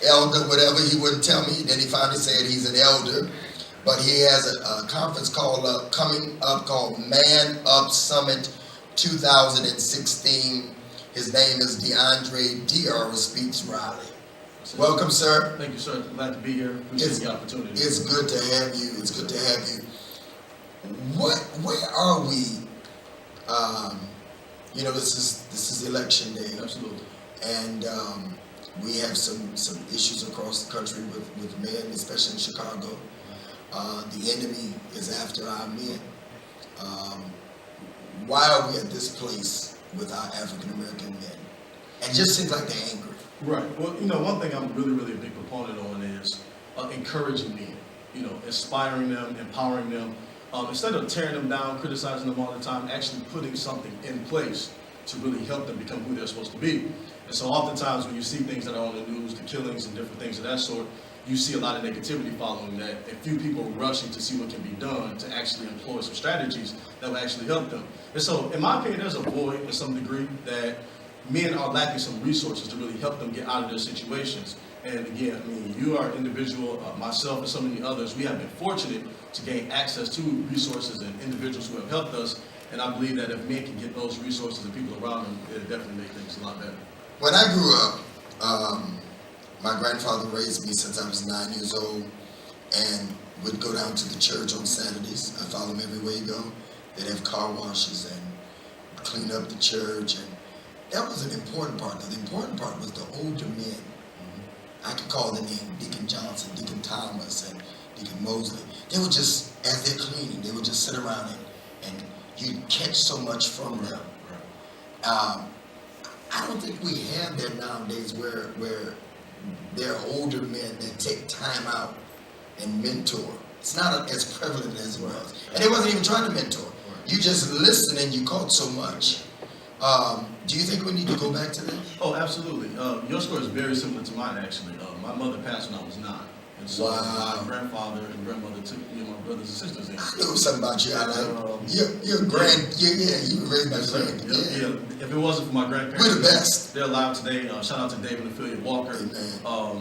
elder, whatever. He wouldn't tell me. Then he finally said he's an elder. But he has a conference coming up called Man Up Summit 2016. His name is D.R.speaks Riley. Welcome, sir. Thank you, sir. Glad to be here. Appreciate the opportunity. It's good to have you. It's good to have you. Where are we? This is election day. Absolutely. And we have some issues across the country with men, especially in Chicago. The enemy is after our men. Why are we at this place with our African American men? And it just seems like they're angry. Right. Well, one thing I'm really a big proponent on is encouraging men. Inspiring them, empowering them. Instead of tearing them down, criticizing them all the time, actually putting something in place to really help them become who they're supposed to be. And so oftentimes when you see things that are on the news, the killings and different things of that sort, you see a lot of negativity following that, and few people are rushing to see what can be done to actually employ some strategies that will actually help them. And so, in my opinion, there's a void to some degree that men are lacking some resources to really help them get out of their situations. And again, you are an individual, myself and so many others, we have been fortunate to gain access to resources and individuals who have helped us. And I believe that if men can get those resources and people around them, it'll definitely make things a lot better. When I grew up, my grandfather raised me since I was 9 years old and would go down to the church on Saturdays. I follow him everywhere he go. They'd have car washes and clean up the church. And that was an important part. The important part was the older men. I could call the name Deacon Johnson, Deacon Thomas, and Deacon Mosley. They would just, as they're cleaning, they would just sit around and you'd catch so much from them. I don't think we have that nowadays where there are older men that take time out and mentor. It's not as prevalent as it was. And they wasn't even trying to mentor. You just listened and you caught so much. Do you think we need to go back to that? Oh, absolutely. Your story is very similar to mine, actually. My mother passed when I was 9. And so my grandfather and grandmother took me and my brothers and sisters in. I knew something about you. You were raised by grand. Yeah. If it wasn't for my grandparents, we're the best. They're alive today. Shout out to David and Philip Walker.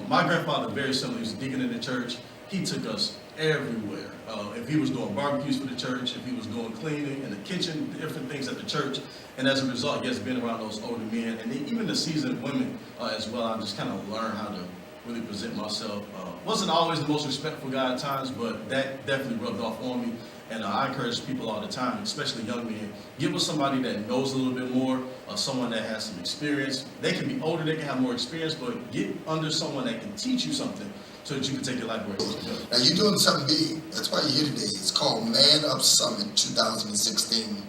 My grandfather, very similar. He was a deacon in the church. He took us everywhere. If he was doing barbecues for the church, if he was doing cleaning in the kitchen, different things at the church. And as a result, he has been around those older men and even the seasoned women as well. I just kind of learned how to really present myself. Wasn't always the most respectful guy at times, but that definitely rubbed off on me. And I encourage people all the time, especially young men, get with somebody that knows a little bit more, someone that has some experience. They can be older, they can have more experience, but get under someone that can teach you something so that you can take your life where it needs to go. Now you're doing something big. That's why you're here today. It's called Man Up Summit 2016.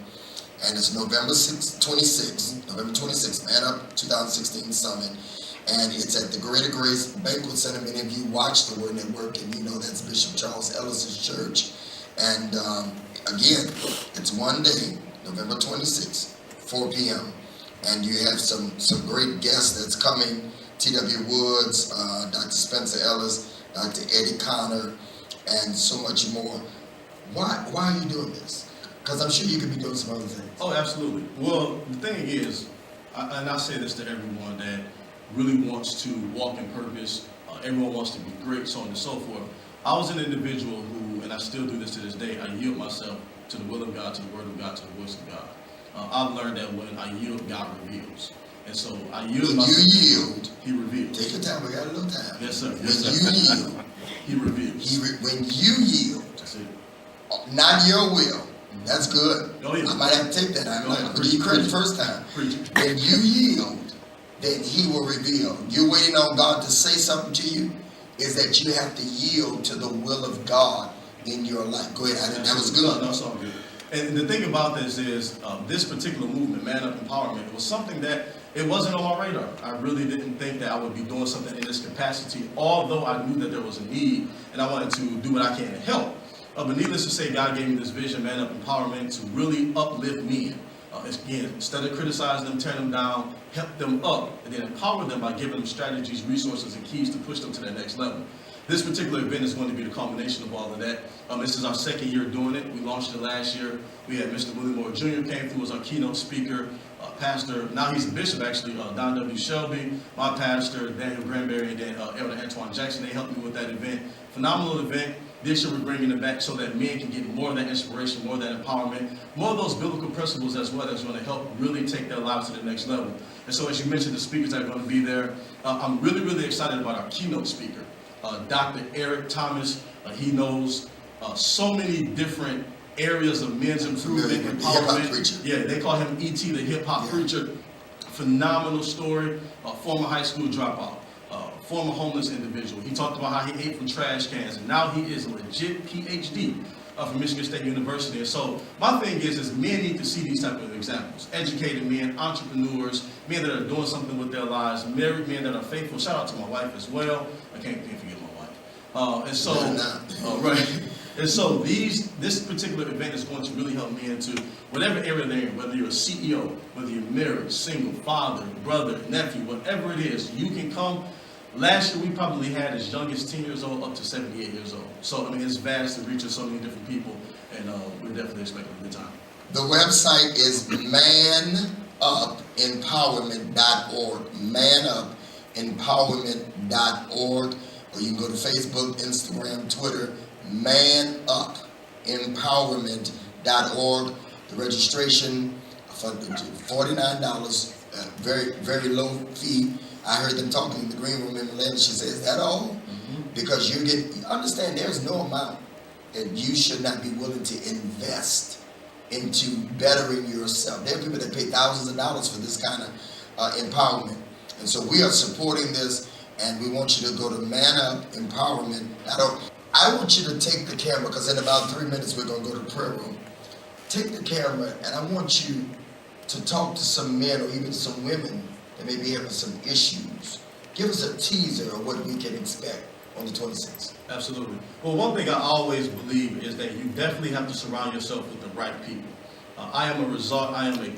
And it's November 26th, Man Up 2016 Summit. And it's at the Greater Grace Banquet Center. Many of you watch the Word Network, and you know that's Bishop Charles Ellis's church. And again, it's one day, November 26th, 4 p.m. And you have some great guests that's coming. T.W. Woods, Dr. Spencer Ellis, Dr. Eddie Connor, and so much more. Why are you doing this? Because I'm sure you could be doing some other things. Oh, absolutely. Well, the thing is, and I say this to everyone that really wants to walk in purpose, everyone wants to be great, so on and so forth. I was an individual who, and I still do this to this day, I yield myself to the will of God, to the word of God, to the voice of God. I've learned that when I yield, God reveals. And so I yield when myself. You yield, He reveals. Take your time, we got a little time. Yes, sir. When Yes, sir. you yield, He reveals. When you yield, That's it. not your will. That's good. Oh, yeah. I might have to take that. I'm going to give you credit first time. Preach. When you yield, then He will reveal. You're waiting on God to say something to you, is that you have to yield to the will of God in your life. Go ahead. That was good. No, that's all good. And the thing about this is, this particular movement, Man Up Empowerment, was something that it wasn't on my radar. I really didn't think that I would be doing something in this capacity, although I knew that there was a need and I wanted to do what I can to help. But needless to say, God gave me this vision, Man Up Empowerment, to really uplift men. Again, instead of criticizing them, tearing them down, help them up, and then empower them by giving them strategies, resources, and keys to push them to that next level. This particular event is going to be the culmination of all of that. This is our second year doing it. We launched it last year. We had Mr. Willie Moore Jr. came through as our keynote speaker. Pastor, now he's a bishop actually, Don W. Shelby, my pastor, Daniel Granberry, and then Elder Antoine Jackson. They helped me with that event. Phenomenal event. This year we're bringing it back so that men can get more of that inspiration, more of that empowerment, more of those biblical principles as well that's going to help really take their lives to the next level. And so as you mentioned, the speakers that are going to be there, I'm really, really excited about our keynote speaker, Dr. Eric Thomas. He knows so many different areas of men's improvement, empowerment. Yeah, they call him E.T., the hip-hop preacher. Phenomenal story, former high school dropout. Former homeless individual. He talked about how he ate from trash cans, and now he is a legit PhD from Michigan State University. And so my thing is men need to see these type of examples. Educated men, entrepreneurs, men that are doing something with their lives, married men that are faithful. Shout out to my wife as well. I can't forget my wife. Right. And so this particular event is going to really help men into whatever area they're in, whether you're a CEO, whether you're married, single, father, brother, nephew, whatever it is, you can come. Last year, we probably had as young as 10 years old up to 78 years old. So, I mean, it's vast. It reaches so many different people, and we're definitely expecting a good time. The website is manupempowerment.org, manupempowerment.org, or you can go to Facebook, Instagram, Twitter, manupempowerment.org. The registration for $49, very, very low fee. I heard them talking in the green room in Atlanta. She says, is that all? Mm-hmm. Because you understand there's no amount that you should not be willing to invest into bettering yourself. There are people that pay thousands of dollars for this kind of empowerment. And so we are supporting this, and we want you to go to manupempowerment.org. I want you to take the camera, because in about 3 minutes we're going to go to the prayer room. Take the camera, and I want you to talk to some men or even some women that may be having some issues. Give us a teaser of what we can expect on the 26th. Absolutely. Well, one thing I always believe is that you definitely have to surround yourself with the right people. I am a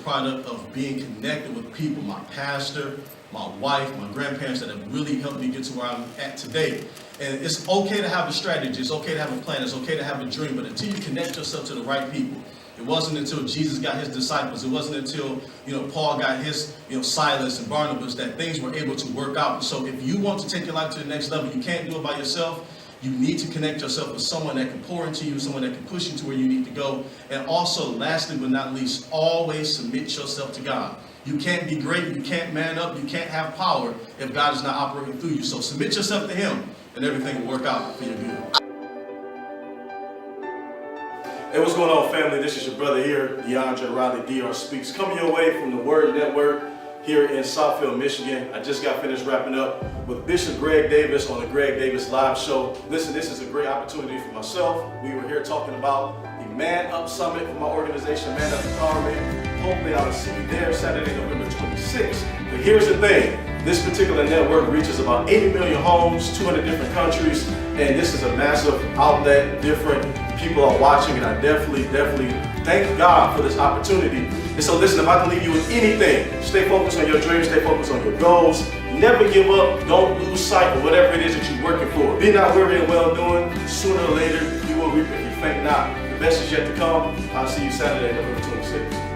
product of being connected with people, my pastor, my wife, my grandparents that have really helped me get to where I'm at today. And it's okay to have a strategy, it's okay to have a plan, it's okay to have a dream, but until you connect yourself to the right people, it wasn't until Jesus got his disciples, it wasn't until Paul got his Silas and Barnabas that things were able to work out. So if you want to take your life to the next level, you can't do it by yourself. You need to connect yourself with someone that can pour into you, someone that can push you to where you need to go. And also, lastly but not least, always submit yourself to God. You can't be great, you can't man up, you can't have power if God is not operating through you. So submit yourself to him, and everything will work out for your good. Hey, what's going on, family? This is your brother here, DeAndre Riley, D.R.speaks, coming your way from the Word Network here in Southfield, Michigan. I just got finished wrapping up with Bishop Greg Davis on the Greg Davis Live Show. Listen, this is a great opportunity for myself. We were here talking about the Man Up Summit for my organization, Man Up Empowerment. Hopefully I'll see you there Saturday, November 26th. But here's the thing. This particular network reaches about 80 million homes, 200 different countries, and this is a massive outlet. Different people are watching, and I definitely thank God for this opportunity. And so listen, if I can leave you with anything, stay focused on your dreams, stay focused on your goals. Never give up, don't lose sight of whatever it is that you're working for. Be not weary and well doing. Sooner or later, you will reap if you faint not. The best is yet to come. I'll see you Saturday, November 26th.